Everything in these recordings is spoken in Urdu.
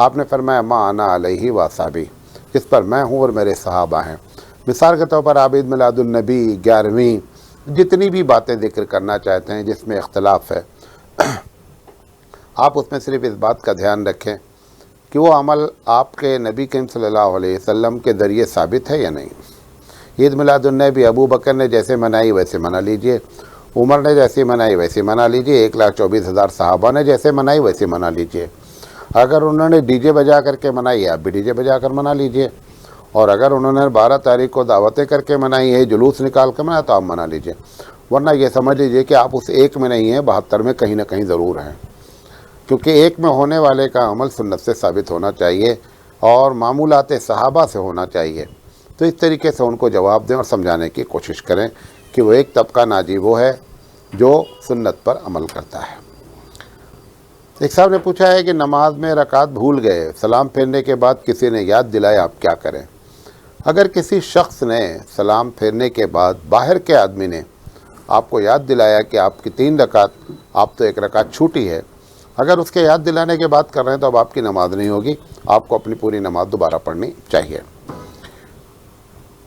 آپ نے فرمایا ما انا علیہ و اصحابی، جس پر میں ہوں اور میرے صحابہ ہیں۔ مثال کے طور پر آپ عید میلاد النبی 11ویں جتنی بھی باتیں ذکر کرنا چاہتے ہیں جس میں اختلاف ہے، آپ اس میں صرف اس بات کا دھیان رکھیں کہ وہ عمل آپ کے نبی کریم صلی اللہ علیہ وسلم کے ذریعے ثابت ہے یا نہیں۔ عید میلاد النبی ابو بکر نے جیسے منائی ویسے منا لیجئے، عمر نے جیسے منائی ویسے منا لیجئے، 1,24,000 صحابہ نے جیسے منائی ویسے منا لیجئے۔ اگر انہوں نے ڈی جے بجا کر کے منائی آپ بھی ڈی جے بجا کر منا لیجئے، اور اگر انہوں نے 12 تاریخ کو دعوتیں کر کے منائی ہے، جلوس نکال کے منایا، تو آپ منا لیجئے، ورنہ یہ سمجھ لیجئے کہ آپ اس ایک میں نہیں ہیں، 72 میں کہیں نہ کہیں ضرور ہیں، کیونکہ ایک میں ہونے والے کا عمل سنت سے ثابت ہونا چاہیے اور معمولات صحابہ سے ہونا چاہیے۔ تو اس طریقے سے ان کو جواب دیں اور سمجھانے کی کوشش کریں کہ وہ ایک طبقہ ناجی وہ ہے جو سنت پر عمل کرتا ہے۔ ایک صاحب نے پوچھا ہے کہ نماز میں رکعت بھول گئے، سلام پھیرنے کے بعد کسی نے یاد دلایا، آپ کیا کریں؟ اگر کسی شخص نے سلام پھیرنے کے بعد باہر کے آدمی نے آپ کو یاد دلایا کہ آپ کی 3 رکعت، آپ تو 1 رکعت چھوٹی ہے، اگر اس کے یاد دلانے کے بعد کر رہے ہیں تو اب آپ کی نماز نہیں ہوگی، آپ کو اپنی پوری نماز دوبارہ پڑھنی چاہیے۔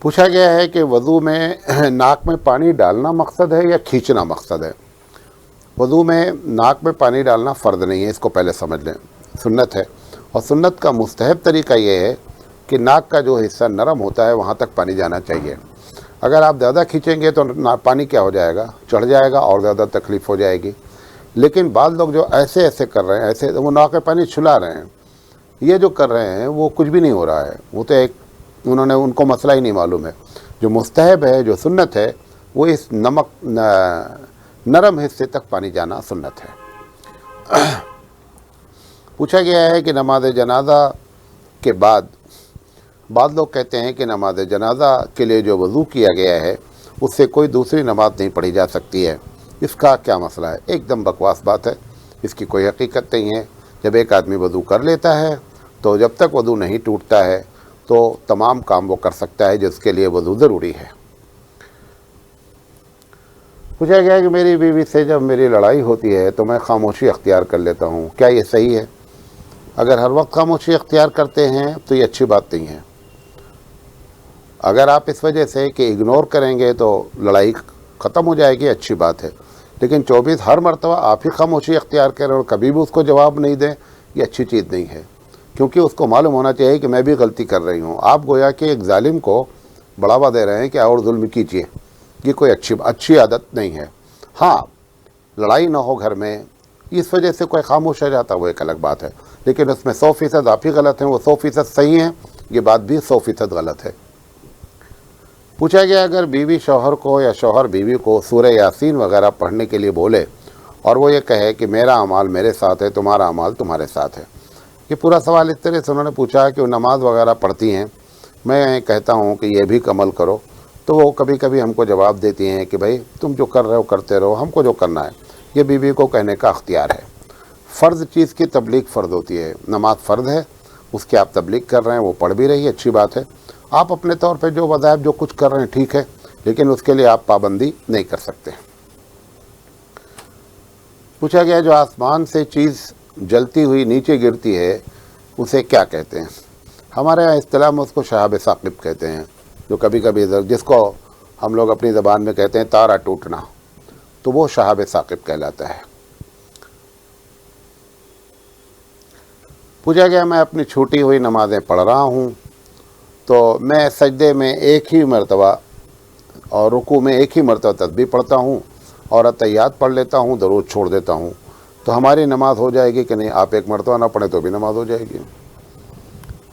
پوچھا گیا ہے کہ وضو میں ناک میں پانی ڈالنا مقصد ہے یا کھینچنا مقصد ہے؟ وضو میں ناک میں پانی ڈالنا فرض نہیں ہے، اس کو پہلے سمجھ لیں، سنت ہے، اور سنت کا مستحب طریقہ یہ ہے کہ ناک کا جو حصہ نرم ہوتا ہے وہاں تک پانی جانا چاہیے۔ اگر آپ زیادہ کھینچیں گے تو پانی کیا ہو جائے گا، چڑھ جائے گا اور زیادہ تکلیف ہو جائے گی۔ لیکن بعض لوگ جو ایسے کر رہے ہیں، ایسے وہ ناک میں پانی چھلا رہے ہیں، یہ جو کر رہے ہیں وہ کچھ بھی نہیں ہو رہا ہے، وہ تو ان کو مسئلہ ہی نہیں معلوم ہے۔ جو مستحب ہے، جو سنت ہے، وہ اس نرم حصے تک پانی جانا سنت ہے۔ پوچھا گیا ہے کہ نماز جنازہ کے بعد بعض لوگ کہتے ہیں کہ نماز جنازہ کے لیے جو وضو کیا گیا ہے اس سے کوئی دوسری نماز نہیں پڑھی جا سکتی ہے، اس کا کیا مسئلہ ہے؟ ایک دم بکواس بات ہے، اس کی کوئی حقیقت نہیں ہے۔ جب ایک آدمی وضو کر لیتا ہے تو جب تک وضو نہیں ٹوٹتا ہے تو تمام کام وہ کر سکتا ہے جس کے لیے وضو ضروری ہے۔ پوچھا گیا کہ میری بیوی سے جب میری لڑائی ہوتی ہے تو میں خاموشی اختیار کر لیتا ہوں، کیا یہ صحیح ہے؟ اگر ہر وقت خاموشی اختیار کرتے ہیں تو یہ اچھی بات نہیں ہے۔ اگر آپ اس وجہ سے کہ اگنور کریں گے تو لڑائی ختم ہو جائے گی، اچھی بات ہے، لیکن 24 ہر مرتبہ آپ ہی خاموشی اختیار کریں اور کبھی بھی اس کو جواب نہیں دیں، یہ اچھی چیز نہیں ہے، کیونکہ اس کو معلوم ہونا چاہیے کہ میں بھی غلطی کر رہی ہوں۔ آپ گویا کہ ایک ظالم کو بڑھاوا دے رہے ہیں کہ اور ظلم کیجیے، یہ کوئی اچھی عادت نہیں ہے۔ ہاں، لڑائی نہ ہو گھر میں، اس وجہ سے کوئی خاموش ہو جاتا وہ ایک الگ بات ہے، لیکن اس میں 100% آپ ہی غلط ہیں، وہ 100% صحیح ہیں، یہ بات بھی 100% غلط ہے۔ پوچھا گیا اگر بیوی شوہر کو یا شوہر بیوی کو سورہ یاسین وغیرہ پڑھنے کے لیے بولے اور وہ یہ کہے کہ میرا اعمال میرے ساتھ ہے، تمہارا اعمال تمہارے ساتھ ہے، یہ پورا سوال اس طرح سے انہوں نے پوچھا کہ وہ نماز وغیرہ پڑھتی ہیں، میں کہتا ہوں کہ یہ بھی عمل کرو، تو وہ کبھی کبھی ہم کو جواب دیتی ہیں کہ بھائی تم جو کر رہے ہو کرتے رہو، ہم کو جو کرنا ہے، یہ بیوی کو کہنے کا اختیار ہے۔ فرض چیز کی تبلیغ فرض ہوتی ہے، نماز فرض ہے، اس کی آپ تبلیغ کر رہے ہیں، وہ پڑھ بھی رہی ہے، اچھی بات ہے۔ آپ اپنے طور پہ جو وظائف جو کچھ کر رہے ہیں ٹھیک ہے، لیکن اس کے لیے آپ پابندی نہیں کر سکتے۔ پوچھا گیا جو آسمان سے چیز جلتی ہوئی نیچے گرتی ہے اسے کیا کہتے ہیں؟ ہمارے یہاں اصطلاح میں اس کو شہاب ثاقب کہتے ہیں، جو کبھی کبھی جس کو ہم لوگ اپنی زبان میں کہتے ہیں تارا ٹوٹنا، تو وہ شہاب ثاقب کہلاتا ہے۔ پوچھا گیا میں اپنی چھوٹی ہوئی نمازیں پڑھ رہا ہوں تو میں سجدے میں ایک ہی مرتبہ اور رکوع میں ایک ہی مرتبہ تسبیح پڑھتا ہوں اور اتحیات پڑھ لیتا ہوں، درود چھوڑ دیتا ہوں، تو ہماری نماز ہو جائے گی کہ نہیں؟ آپ ایک مرتبہ نہ پڑھیں تو بھی نماز ہو جائے گی۔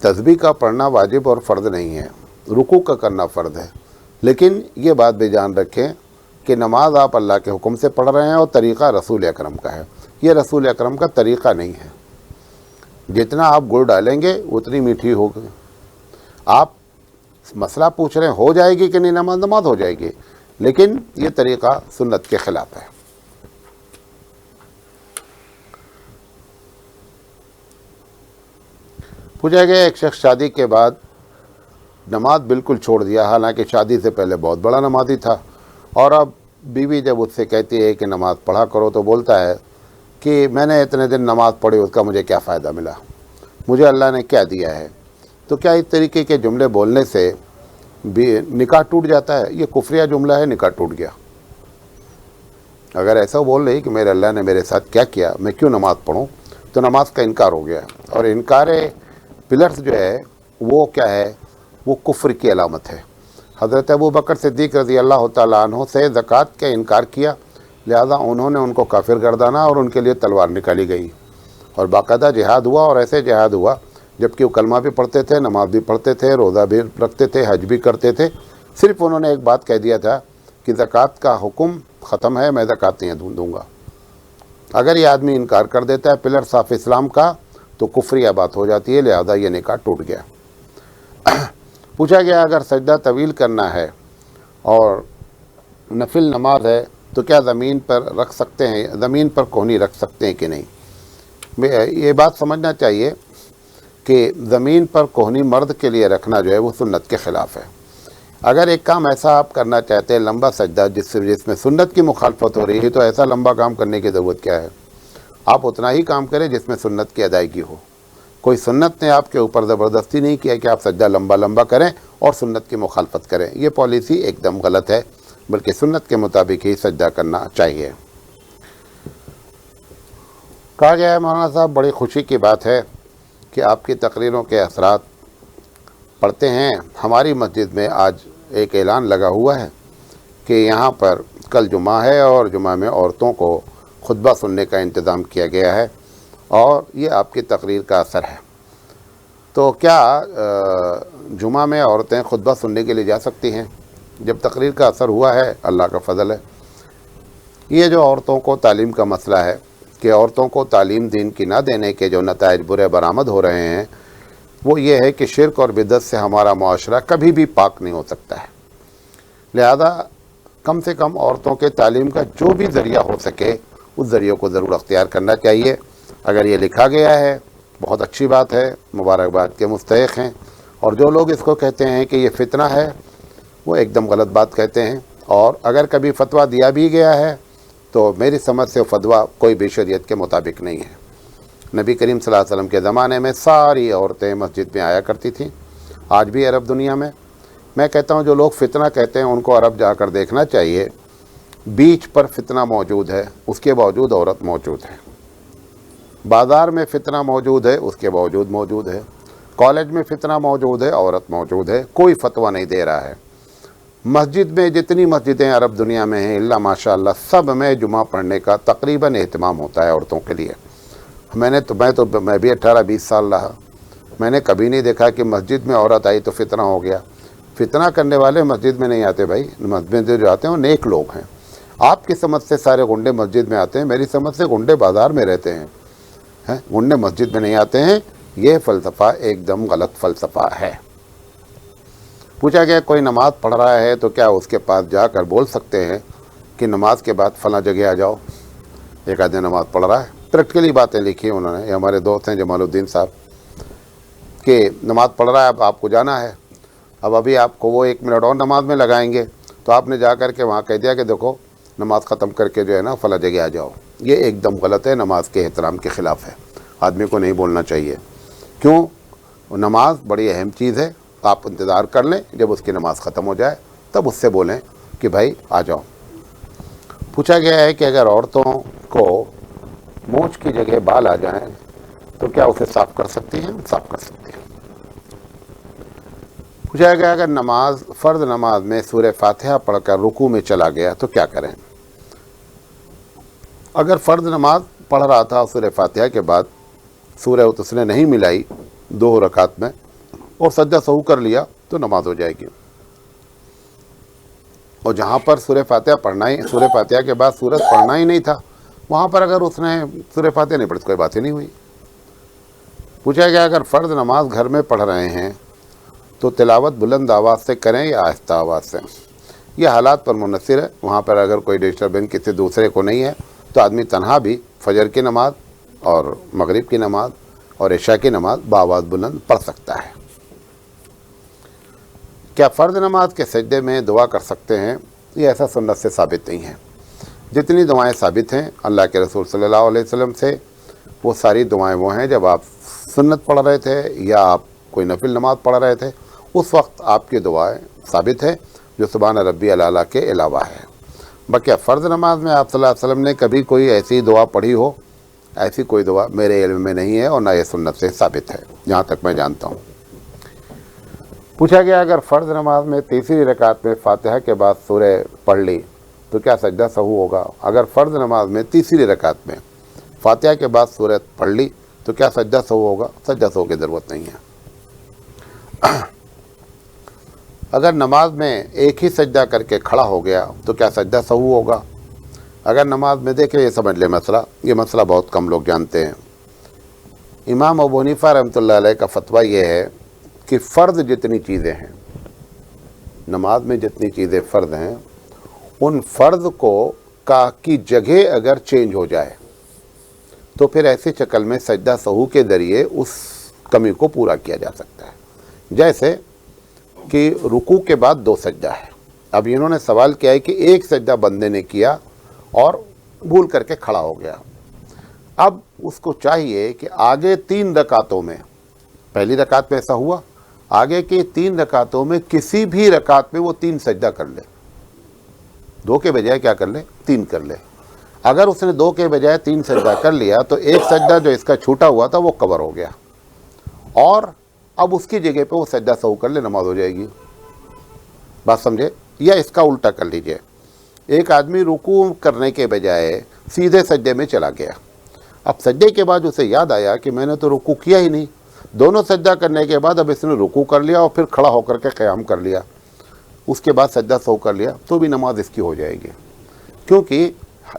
تسبیح کا پڑھنا واجب اور فرض نہیں ہے، رکوع کا کرنا فرض ہے، لیکن یہ بات بھی جان رکھیں کہ نماز آپ اللہ کے حکم سے پڑھ رہے ہیں اور طریقہ رسول اکرم کا ہے، یہ رسول اکرم کا طریقہ نہیں ہے۔ جتنا آپ گڑ ڈالیں گے اتنی میٹھی ہوگی۔ آپ مسئلہ پوچھ رہے ہیں ہو جائے گی کہ نہیں نماز ہو جائے گی، لیکن یہ طریقہ سنت کے خلاف ہے۔ پوچھا گیا ایک شخص شادی کے بعد نماز بالکل چھوڑ دیا، حالانکہ شادی سے پہلے بہت بڑا نمازی تھا، اور اب بیوی جب اس سے کہتی ہے کہ نماز پڑھا کرو تو بولتا ہے کہ میں نے اتنے دن نماز پڑھی، اس کا مجھے کیا فائدہ ملا، مجھے اللہ نے کیا دیا ہے. تو کیا اس طریقے کے جملے بولنے سے بھی نکاح ٹوٹ جاتا ہے؟ یہ کفریہ جملہ ہے، نکاح ٹوٹ گیا. اگر ایسا بول رہی کہ میرے اللہ نے میرے ساتھ کیا کیا، میں کیوں نماز پڑھوں، تو نماز کا انکار ہو گیا. اور انکار پلرز جو ہے وہ کیا ہے؟ وہ کفر کی علامت ہے. حضرت ابو بکر صدیق رضی اللہ تعالیٰ عنہ سے زکوٰۃ کا انکار کیا، لہذا انہوں نے ان کو کافر گردانا اور ان کے لیے تلوار نکالی گئی اور باقاعدہ جہاد ہوا. اور ایسے جہاد ہوا جبکہ وہ کلمہ بھی پڑھتے تھے، نماز بھی پڑھتے تھے، روزہ بھی رکھتے تھے، حج بھی کرتے تھے. صرف انہوں نے ایک بات کہہ دیا تھا کہ زکوٰۃ کا حکم ختم ہے، میں زکوٰۃ نہیں دوں گا. اگر یہ آدمی انکار کر دیتا ہے پلر صاف اسلام کا تو کفریہ بات ہو جاتی ہے، لہذا یہ نکاح ٹوٹ گیا. پوچھا گیا اگر سجدہ طویل کرنا ہے اور نفل نماز ہے تو کیا زمین پر رکھ سکتے ہیں، زمین پر کہنی رکھ سکتے ہیں کہ نہیں؟ یہ بات سمجھنا چاہیے کہ زمین پر کہنی مرد کے لیے رکھنا جو ہے وہ سنت کے خلاف ہے. اگر ایک کام ایسا آپ کرنا چاہتے ہیں لمبا سجدہ جس میں سنت کی مخالفت ہو رہی ہے، تو ایسا لمبا کام کرنے کی ضرورت کیا ہے؟ آپ اتنا ہی کام کریں جس میں سنت کی ادائیگی ہو. کوئی سنت نے آپ کے اوپر زبردستی نہیں کیا کہ آپ سجدہ لمبا لمبا کریں اور سنت کی مخالفت کریں. یہ پالیسی ایک دم غلط ہے، بلکہ سنت کے مطابق ہی سجدہ کرنا چاہیے. کہا گیا ہے مولانا صاحب بڑی خوشی کی بات ہے کہ آپ کی تقریروں کے اثرات پڑھتے ہیں. ہماری مسجد میں آج ایک اعلان لگا ہوا ہے کہ یہاں پر کل جمعہ ہے اور جمعہ میں عورتوں کو خطبہ سننے کا انتظام کیا گیا ہے اور یہ آپ کی تقریر کا اثر ہے. تو کیا جمعہ میں عورتیں خطبہ سننے کے لیے جا سکتی ہیں؟ جب تقریر کا اثر ہوا ہے اللہ کا فضل ہے. یہ جو عورتوں کو تعلیم کا مسئلہ ہے کہ عورتوں کو تعلیم دین کی نہ دینے کے جو نتائج برے برآمد ہو رہے ہیں وہ یہ ہے کہ شرک اور بدعت سے ہمارا معاشرہ کبھی بھی پاک نہیں ہو سکتا ہے. لہذا کم سے کم عورتوں کے تعلیم کا جو بھی ذریعہ ہو سکے اس ذریعے کو ضرور اختیار کرنا چاہیے. اگر یہ لکھا گیا ہے بہت اچھی بات ہے، مبارکباد کے مستحق ہیں. اور جو لوگ اس کو کہتے ہیں کہ یہ فتنہ ہے وہ ایک دم غلط بات کہتے ہیں. اور اگر کبھی فتویٰ دیا بھی گیا ہے تو میری سمجھ سے فتویٰ کوئی بھی شریعت کے مطابق نہیں ہے. نبی کریم صلی اللہ علیہ وسلم کے زمانے میں ساری عورتیں مسجد میں آیا کرتی تھیں. آج بھی عرب دنیا میں کہتا ہوں جو لوگ فتنہ کہتے ہیں ان کو عرب جا کر دیکھنا چاہیے. بیچ پر فتنہ موجود ہے اس کے باوجود عورت موجود ہے. بازار میں فتنہ موجود ہے اس کے باوجود موجود ہے. کالج میں فتنہ موجود ہے عورت موجود ہے. کوئی فتویٰ نہیں دے رہا ہے. مسجد میں جتنی مسجدیں عرب دنیا میں ہیں اللہ ماشاء اللہ سب میں جمعہ پڑھنے کا تقریباً اہتمام ہوتا ہے عورتوں کے لیے. میں بھی 18-20 سال رہا، میں نے کبھی نہیں دیکھا کہ مسجد میں عورت آئی تو فتنہ ہو گیا. فتنہ کرنے والے مسجد میں نہیں آتے بھائی. مسجد میں جو آتے ہیں وہ نیک لوگ ہیں. آپ کی سمجھ سے سارے گنڈے مسجد میں آتے ہیں، میری سمجھ سے گنڈے بازار میں رہتے ہیں. گنڈے مسجد میں نہیں آتے ہیں. یہ فلسفہ ایک دم غلط فلسفہ ہے. پوچھا گیا کوئی نماز پڑھ رہا ہے تو کیا اس کے پاس جا کر بول سکتے ہیں کہ نماز کے بعد فلاں جگہ آ جاؤ؟ ایک آدمی نماز پڑھ رہا ہے، پریکٹیکلی باتیں لکھی انہوں نے. یہ ہمارے دوست ہیں جمال الدین صاحب کہ نماز پڑھ رہا ہے اب آپ کو جانا ہے. اب ابھی آپ کو وہ 1 منٹ اور نماز میں لگائیں گے تو آپ نے جا کر کے وہاں کہہ دیا کہ دیکھو نماز ختم کر کے جو ہے نا فلاں جگہ آ جاؤ. یہ ایک دم غلط ہے، نماز کے احترام کے خلاف ہے. آدمی کو نہیں بولنا چاہیے. کیوں؟ نماز بڑی اہم چیز ہے. آپ انتظار کر لیں، جب اس کی نماز ختم ہو جائے تب اس سے بولیں کہ بھائی آ جاؤ. پوچھا گیا ہے کہ اگر عورتوں کو مونچھ کی جگہ بال آ جائیں تو کیا اسے صاف کر سکتی ہیں؟ صاف کر سکتی ہیں. پوچھا گیا اگر فرض نماز میں سورہ فاتحہ پڑھ کر رکوع میں چلا گیا تو کیا کریں؟ اگر فرض نماز پڑھ رہا تھا سورہ فاتحہ کے بعد سورہ اس نے نہیں ملائی 2 رکعت میں اور سجدہ سہو کر لیا تو نماز ہو جائے گی. اور جہاں پر سورہ فاتحہ کے بعد سورت پڑھنا ہی نہیں تھا وہاں پر اگر اس نے سورہ فاتحہ نہیں پڑھی تو کوئی بات ہی نہیں ہوئی. پوچھا گیا اگر فرض نماز گھر میں پڑھ رہے ہیں تو تلاوت بلند آواز سے کریں یا آہستہ آواز سے؟ یہ حالات پر منحصر ہے. وہاں پر اگر کوئی ڈسٹربنس کسی دوسرے کو نہیں ہے تو آدمی تنہا بھی فجر کی نماز اور مغرب کی نماز اور عشاء کی نماز بآواز بلند پڑھ سکتا ہے. کیا فرض نماز کے سجدے میں دعا کر سکتے ہیں؟ یہ ایسا سنت سے ثابت نہیں ہے. جتنی دعائیں ثابت ہیں اللہ کے رسول صلی اللہ علیہ وسلم سے وہ ساری دعائیں وہ ہیں جب آپ سنت پڑھ رہے تھے یا آپ کوئی نفل نماز پڑھ رہے تھے، اس وقت آپ کی دعائیں ثابت ہے جو سبحان ربی الاعلیٰ کے علاوہ ہے۔ باقی فرض نماز میں آپ صلی اللہ علیہ وسلم نے کبھی کوئی ایسی دعا پڑھی ہو، ایسی کوئی دعا میرے علم میں نہیں ہے اور نہ یہ سنت سے ثابت ہے جہاں تک میں جانتا ہوں۔ پوچھا گیا اگر فرض نماز میں تیسری رکعت میں فاتحہ کے بعد سورہ پڑھ لی تو کیا سجدہ سہو ہوگا؟ اگر فرض نماز میں تیسری رکعت میں فاتحہ کے بعد سورہ پڑھ لی تو کیا سجدہ سہو ہوگا؟ سجدہ سہو کی ضرورت نہیں ہے۔ اگر نماز میں ایک ہی سجدہ کر کے کھڑا ہو گیا تو کیا سجدہ سہو ہوگا؟ اگر نماز میں دیکھیں، یہ سمجھ لیں مسئلہ، یہ مسئلہ بہت کم لوگ جانتے ہیں۔ امام ابو حنیفہ رحمۃ اللہ علیہ کا فتویٰ یہ ہے کہ فرض جتنی چیزیں ہیں، نماز میں جتنی چیزیں فرض ہیں، ان فرض کی جگہ اگر چینج ہو جائے تو پھر ایسی شکل میں سجدہ سہو کے ذریعے اس کمی کو پورا کیا جا سکتا ہے۔ جیسے کہ رکوع کے بعد 2 سجدہ ہے، اب انہوں نے سوال کیا ہے کہ ایک سجدہ بندے نے کیا اور بھول کر کے کھڑا ہو گیا، اب اس کو چاہیے کہ آگے 3 رکعتوں میں، پہلی رکعت میں ایسا ہوا، آگے کی 3 رکعتوں میں کسی بھی رکعت میں وہ 3 سجدہ کر لے، 2 کے بجائے کیا کر لے؟ 3 کر لے۔ اگر اس نے 2 کے بجائے 3 سجدہ کر لیا تو ایک سجدہ جو اس کا چھوٹا ہوا تھا وہ کور ہو گیا، اور اب اس کی جگہ پہ وہ سجدہ سہو کر لے، نماز ہو جائے گی۔ بات سمجھے؟ یا اس کا الٹا کر لیجئے، ایک آدمی رکوع کرنے کے بجائے سیدھے سجدے میں چلا گیا، اب سجدے کے بعد اسے یاد آیا کہ میں نے تو رکوع کیا ہی نہیں، دونوں سجدہ کرنے کے بعد اب اس نے رکوع کر لیا اور پھر کھڑا ہو کر کے قیام کر لیا، اس کے بعد سجدہ سہو کر لیا، تو بھی نماز اس کی ہو جائے گی، کیونکہ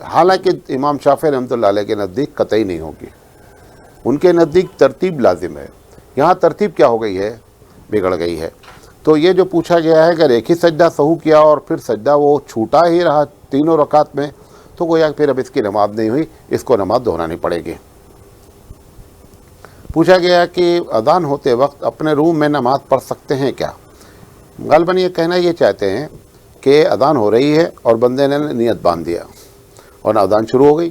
حالانکہ امام شافعی رحمۃ اللہ علیہ کے نزدیک قطعی نہیں ہوگی، ان کے نزدیک ترتیب لازم ہے، یہاں ترتیب کیا ہو گئی ہے؟ بگڑ گئی ہے۔ تو یہ جو پوچھا گیا ہے اگر ایک ہی سجدہ سہو کیا اور پھر سجدہ وہ چھوٹا ہی رہا تینوں رکعت میں تو گویا پھر اب اس کی نماز نہیں ہوئی، اس کو نماز دہرانی پڑے گی۔ پوچھا گیا کہ اذان ہوتے وقت اپنے روم میں نماز پڑھ سکتے ہیں کیا؟ غالباً یہ کہنا یہ چاہتے ہیں کہ اذان ہو رہی ہے اور بندے نے نیت باندھ دیا اور اذان شروع ہو گئی۔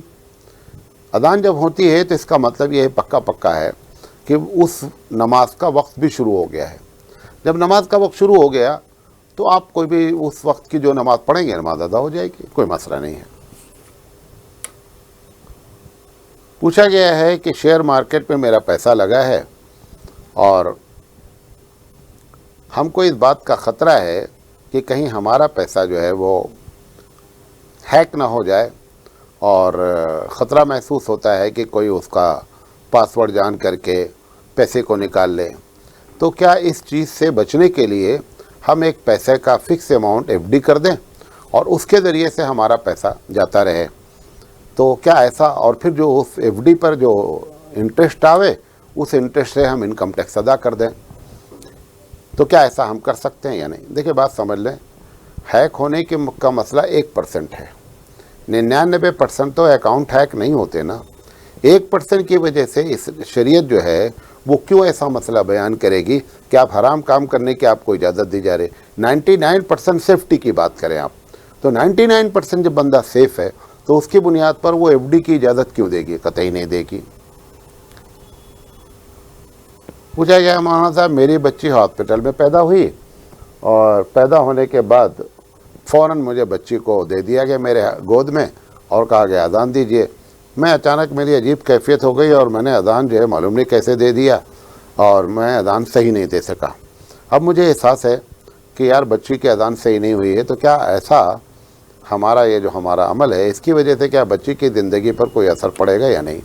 اذان جب ہوتی ہے تو اس کا مطلب یہ پکا ہے کہ اس نماز کا وقت بھی شروع ہو گیا ہے۔ جب نماز کا وقت شروع ہو گیا تو آپ کوئی بھی اس وقت کی جو نماز پڑھیں گے نماز ادا ہو جائے گی، کوئی مسئلہ نہیں ہے۔ پوچھا گیا ہے کہ شیئر مارکیٹ میں میرا پیسہ لگا ہے اور ہم کو اس بات کا خطرہ ہے کہ کہیں ہمارا پیسہ جو ہے وہ ہیک نہ ہو جائے، اور خطرہ محسوس ہوتا ہے کہ کوئی اس کا پاس ورڈ جان کر کے پیسے کو نکال لے، تو کیا اس چیز سے بچنے کے لیے ہم ایک پیسے کا فکس اماؤنٹ ایف ڈی کر دیں اور اس کے ذریعے سے ہمارا پیسہ جاتا رہے؟ تو کیا ایسا، اور پھر جو اس ایف ڈی پر جو انٹرسٹ آوے اس انٹرسٹ سے ہم انکم ٹیکس ادا کر دیں، تو کیا ایسا ہم کر سکتے ہیں یا نہیں؟ دیکھیں بات سمجھ لیں، ہیک ہونے کا مسئلہ 1% ہے، 99% تو اکاؤنٹ ہیک نہیں ہوتے نا۔ 1% کی وجہ سے اس شریعت جو ہے وہ کیوں ایسا مسئلہ بیان کرے گی کہ آپ حرام کام کرنے کی آپ کو اجازت دی جا رہی؟ 99% سیفٹی کی بات کریں آپ، تو 99% جب بندہ سیف ہے تو اس کی بنیاد پر وہ ایف ڈی کی اجازت کیوں دے گی؟ قطعی نہیں دے گی۔ پوچھا گیا مولانا صاحب میری بچی ہاسپٹل میں پیدا ہوئی اور پیدا ہونے کے بعد فوراً مجھے بچی کو دے دیا گیا میرے گود میں اور کہا گیا اذان دیجئے، میں اچانک میری عجیب کیفیت ہو گئی اور میں نے اذان جو ہے معلوم نہیں کیسے دے دیا اور میں اذان صحیح نہیں دے سکا۔ اب مجھے احساس ہے کہ یار بچی کی اذان صحیح نہیں ہوئی ہے، تو کیا ایسا ہمارا یہ جو ہمارا عمل ہے اس کی وجہ سے کیا بچی کی زندگی پر کوئی اثر پڑے گا یا نہیں؟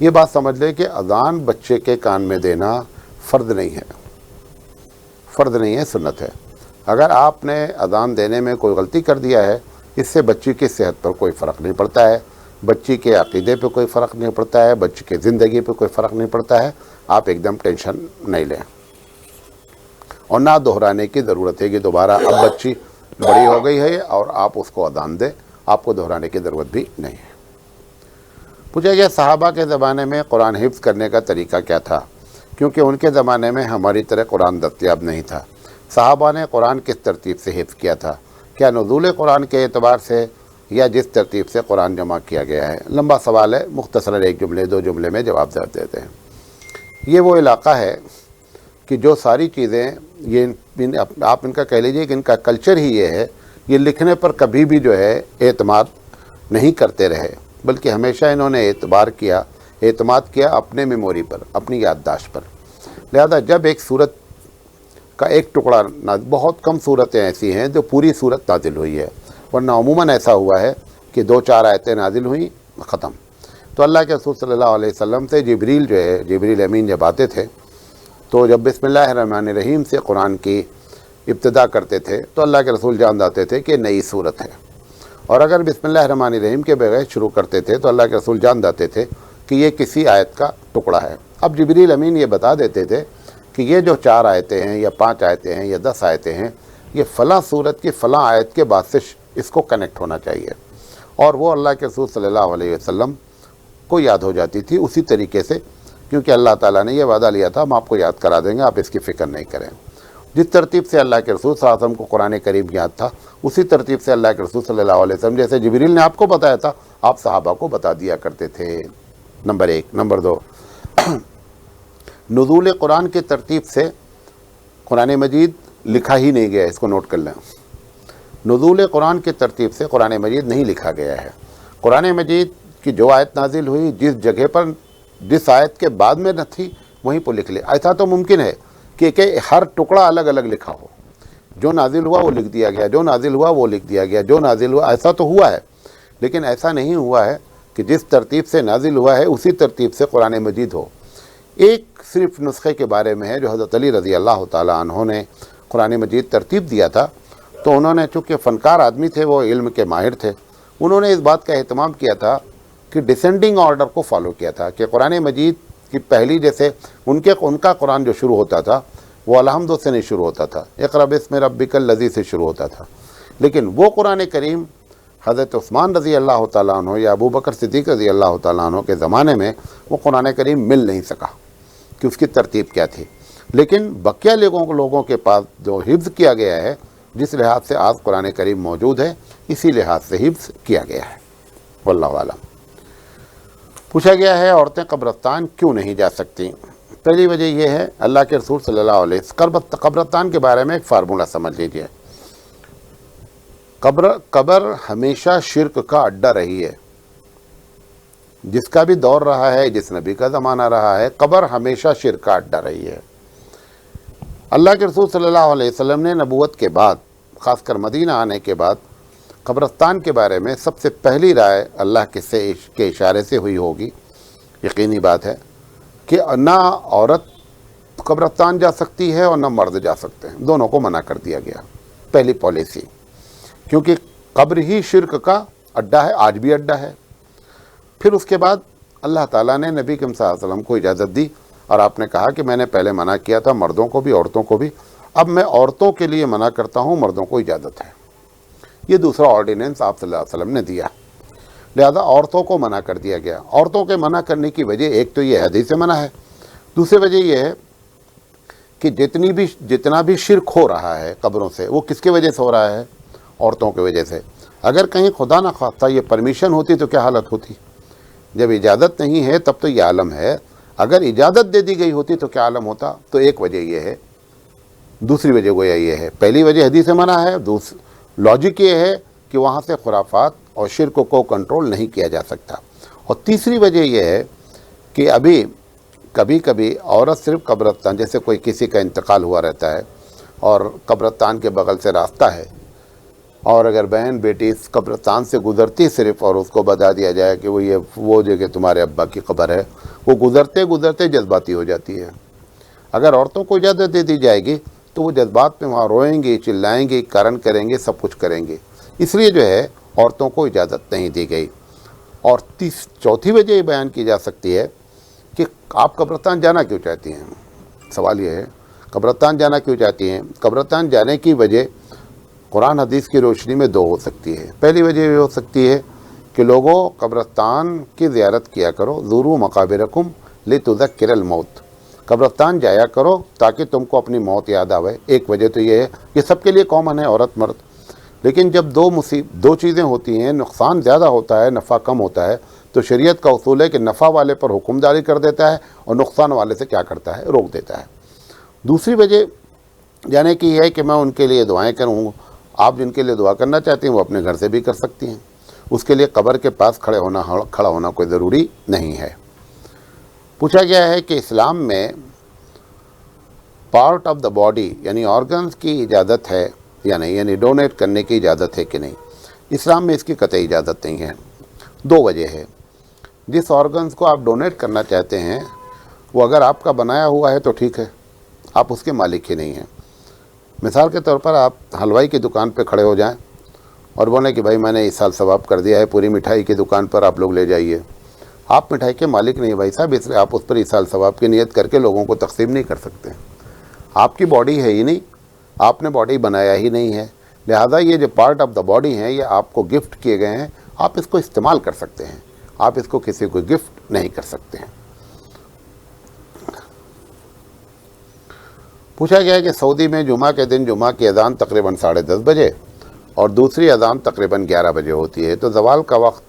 یہ بات سمجھ لیں کہ اذان بچے کے کان میں دینا فرض نہیں ہے، فرض نہیں ہے، سنت ہے۔ اگر آپ نے اذان دینے میں کوئی غلطی کر دیا ہے، اس سے بچی کی صحت پر کوئی فرق نہیں پڑتا ہے، بچی کے عقیدے پہ کوئی فرق نہیں پڑتا ہے، بچی کی زندگی پہ کوئی فرق نہیں پڑتا ہے، آپ ایک دم ٹینشن نہیں لیں اور نہ دہرانے کی ضرورت ہے کہ دوبارہ اب بچی بڑی ہو گئی ہے اور آپ اس کو اذان دیں، آپ کو دہرانے کی ضرورت بھی نہیں ہے۔ پوچھا گیا صحابہ کے زمانے میں قرآن حفظ کرنے کا طریقہ کیا تھا؟ کیونکہ ان کے زمانے میں ہماری طرح قرآن دستیاب نہیں تھا۔ صحابہ نے قرآن کس ترتیب سے حفظ کیا تھا؟ کیا نزول قرآن کے اعتبار سے یا جس ترتیب سے قرآن جمع کیا گیا ہے؟ لمبا سوال ہے، مختصراً 1 جملے 2 جملے میں جواب دیتے ہیں۔ یہ وہ علاقہ ہے کہ جو ساری چیزیں یہ آپ ان کا کہہ لیجئے کہ ان کا کلچر ہی یہ ہے، یہ لکھنے پر کبھی بھی جو ہے اعتماد نہیں کرتے رہے، بلکہ ہمیشہ انہوں نے اعتماد کیا اپنے میموری پر، اپنی یادداشت پر۔ لہذا جب ایک صورت کا ایک ٹکڑا، بہت کم صورتیں ایسی ہیں جو پوری صورت نازل ہوئی ہے، ورنہ عموماً ایسا ہوا ہے کہ 2-4 آیتیں نازل ہوئیں، ختم۔ تو اللہ کے رسول صلی اللہ علیہ وسلم سے جبریل امین جب آتے تھے تو جب بسم اللہ الرحمن الرحیم سے قرآن کی ابتدا کرتے تھے تو اللہ کے رسول جان جاتے تھے کہ نئی صورت ہے، اور اگر بسم اللہ الرحمن الرحیم کے بغیر شروع کرتے تھے تو اللہ کے رسول جان جاتے تھے کہ یہ کسی آیت کا ٹکڑا ہے۔ اب جبریل امین یہ بتا دیتے تھے کہ یہ جو 4 آیتیں ہیں یا 5 آیتیں ہیں یا 10 آیتیں ہیں، یہ فلاں صورت کی فلاں آیت کے بعد سے اس کو کنیکٹ ہونا چاہیے، اور وہ اللہ کے رسول صلی اللہ علیہ وسلم کو یاد ہو جاتی تھی اسی طریقے سے، کیونکہ اللہ تعالیٰ نے یہ وعدہ لیا تھا ہم آپ کو یاد کرا دیں گے، آپ اس کی فکر نہیں کریں۔ جس ترتیب سے اللہ کے رسول صلی اللہ علیہ وسلم کو قرآن کریم یاد تھا، اسی ترتیب سے اللہ کے رسول صلی اللہ علیہ وسلم جیسے جبریل نے آپ کو بتایا تھا، آپ صحابہ کو بتا دیا کرتے تھے۔ نمبر 1۔ نمبر 2، نزول قرآن کی ترتیب سے قرآن مجید لکھا ہی نہیں گیا، اس کو نوٹ کر لیں۔ نزول قرآن کی ترتیب سے قرآن مجید نہیں لکھا گیا ہے۔ قرآن مجید کی جو آیت نازل ہوئی، جس جگہ پر جس آیت کے بعد میں نہ تھی وہیں پر لکھ لے۔ ایسا تو ممکن ہے کہ ہر ٹکڑا الگ الگ لکھا ہو، جو نازل ہوا وہ لکھ دیا گیا، جو نازل ہوا وہ لکھ دیا گیا، جو نازل ہوا، ایسا تو ہوا ہے، لیکن ایسا نہیں ہوا ہے کہ جس ترتیب سے نازل ہوا ہے اسی ترتیب سے قرآن مجید ہو۔ ایک صرف نسخے کے بارے میں ہے جو حضرت علی رضی اللہ تعالیٰ عنہ نے قرآن مجید ترتیب دیا تھا، تو انہوں نے چونکہ فنکار آدمی تھے، وہ علم کے ماہر تھے، انہوں نے اس بات کا اہتمام کیا تھا کہ ڈسینڈنگ آرڈر کو فالو کیا تھا، کہ قرآن مجید کی پہلی جیسے ان کا قرآن جو شروع ہوتا تھا وہ الحمد سے نہیں شروع ہوتا تھا، اقرأ باسم ربک الذی سے شروع ہوتا تھا، لیکن وہ قرآن کریم حضرت عثمان رضی اللہ تعالیٰ عنہ یا ابو بکر صدیق رضی اللہ تعالیٰ عنہ کے زمانے میں وہ قرآن کریم مل نہیں سکا کہ اس کی ترتیب کیا تھی، لیکن بقیہ لوگوں کے پاس جو حفظ کیا گیا ہے، جس لحاظ سے آج قرآن کریم موجود ہے، اسی لحاظ سے حفظ کیا گیا ہے۔ واللہ اعلم۔ پوچھا گیا ہے عورتیں قبرستان کیوں نہیں جا سکتی؟ پہلی وجہ یہ ہے، اللہ کے رسول صلی اللہ علیہ وسلم قبرستان کے بارے میں ایک فارمولہ سمجھ لیجئے۔ قبر ہمیشہ شرک کا اڈا رہی ہے، جس کا بھی دور رہا ہے، جس نبی کا زمانہ رہا ہے، قبر ہمیشہ شرک کا اڈا رہی ہے۔ اللہ کے رسول صلی اللہ علیہ وسلم نے نبوت کے بعد، خاص کر مدینہ آنے کے بعد، قبرستان کے بارے میں سب سے پہلی رائے اللہ کے اشارے سے ہوئی ہوگی، یقینی بات ہے کہ نہ عورت قبرستان جا سکتی ہے اور نہ مرد جا سکتے ہیں، دونوں کو منع کر دیا گیا، پہلی پالیسی، کیونکہ قبر ہی شرک کا اڈا ہے، آج بھی اڈا ہے۔ پھر اس کے بعد اللہ تعالیٰ نے نبی کریم صلی اللہ علیہ وسلم کو اجازت دی، اور آپ نے کہا کہ میں نے پہلے منع کیا تھا مردوں کو بھی عورتوں کو بھی، اب میں عورتوں کے لیے منع کرتا ہوں، مردوں کو اجازت ہے۔ یہ دوسرا آرڈیننس آپ صلی اللہ علیہ وسلم نے دیا، لہذا عورتوں کو منع کر دیا گیا۔ عورتوں کے منع کرنے کی وجہ ایک تو یہ حدیث سے منع ہے، دوسری وجہ یہ ہے کہ جتنا بھی شرک ہو رہا ہے قبروں سے، وہ کس کی وجہ سے ہو رہا ہے؟ عورتوں کی وجہ سے۔ اگر کہیں خدا نہ خواستہ یہ پرمیشن ہوتی تو کیا حالت ہوتی؟ جب اجازت نہیں ہے تب تو یہ عالم ہے، اگر اجازت دے دی گئی ہوتی تو کیا عالم ہوتا؟ تو ایک وجہ یہ ہے، دوسری وجہ گویا یہ ہے، پہلی وجہ حدیث سے منع ہے، لاجک یہ ہے کہ وہاں سے خرافات اور شرک کو کنٹرول نہیں کیا جا سکتا، اور تیسری وجہ یہ ہے کہ ابھی کبھی عورت صرف قبرستان، جیسے کوئی کسی کا انتقال ہوا رہتا ہے اور قبرستان کے بغل سے راستہ ہے، اور اگر بہن بیٹی اس قبرستان سے گزرتی صرف اور اس کو بتا دیا جائے کہ وہ جگہ تمہارے ابا کی قبر ہے، وہ گزرتے جذباتی ہو جاتی ہے۔ اگر عورتوں کو اجازت دے دی جائے گی تو وہ جذبات میں وہاں روئیں گی، چلائیں گی، کارن کریں گے، سب کچھ کریں گے، اس لیے جو ہے عورتوں کو اجازت نہیں دی گئی۔ اور چوتھی وجہ یہ بیان کی جا سکتی ہے کہ آپ قبرستان جانا کیوں چاہتی ہیں؟ سوال یہ ہے قبرستان جانا کیوں چاہتی ہیں؟ قبرستان جانے کی وجہ قرآن حدیث کی روشنی میں دو ہو سکتی ہے۔ پہلی وجہ یہ ہو سکتی ہے کہ لوگوں قبرستان کی زیارت کیا کرو، زوروا مقابرکم لتذکر الموت، قبرستان جایا کرو تاکہ تم کو اپنی موت یاد آوے۔ ایک وجہ تو یہ ہے، یہ سب کے لیے کامن ہے، عورت مرد، لیکن جب دو چیزیں ہوتی ہیں، نقصان زیادہ ہوتا ہے، نفع کم ہوتا ہے، تو شریعت کا اصول ہے کہ نفع والے پر حکم جاری کر دیتا ہے اور نقصان والے سے کیا کرتا ہے؟ روک دیتا ہے۔ دوسری وجہ یعنی کہ یہ ہے کہ میں ان کے لیے دعائیں کروں، آپ جن کے لیے دعا کرنا چاہتی ہیں وہ اپنے گھر سے بھی کر سکتی ہیں، اس کے لیے قبر کے پاس کھڑا ہونا کوئی ضروری نہیں ہے۔ پوچھا گیا ہے کہ اسلام میں پارٹ آف دا باڈی یعنی آرگنز کی اجازت ہے یا نہیں، یعنی ڈونیٹ کرنے کی اجازت ہے کہ نہیں؟ اسلام میں اس کی قطعی اجازت نہیں ہے۔ دو وجہ ہے۔ جس آرگنز کو آپ ڈونیٹ کرنا چاہتے ہیں وہ اگر آپ کا بنایا ہوا ہے تو ٹھیک ہے، آپ اس کے مالک ہی نہیں ہیں۔ مثال کے طور پر آپ حلوائی کی دکان پہ کھڑے ہو جائیں اور بولیں کہ بھائی میں نے اس سال ثواب کر دیا ہے، پوری مٹھائی کی دکان پر آپ لوگ لے جائیے۔ آپ مٹھائی کے مالک نہیں بھائی صاحب، اس لیے آپ اس پر اس سال ثواب کی نیت کر کے لوگوں کو تقسیم نہیں کر سکتے۔ آپ کی باڈی ہے ہی نہیں، آپ نے باڈی بنایا ہی نہیں ہے، لہذا یہ جو پارٹ آف دا باڈی ہیں یہ آپ کو گفٹ کیے گئے ہیں، آپ اس کو استعمال کر سکتے ہیں، آپ اس کو کسی کو گفٹ نہیں کر سکتے ہیں۔ پوچھا گیا ہے کہ سعودی میں جمعہ کے دن جمعہ کی اذان تقریباً 10:30 بجے اور دوسری اذان تقریباً 11 بجے ہوتی ہے، تو زوال کا وقت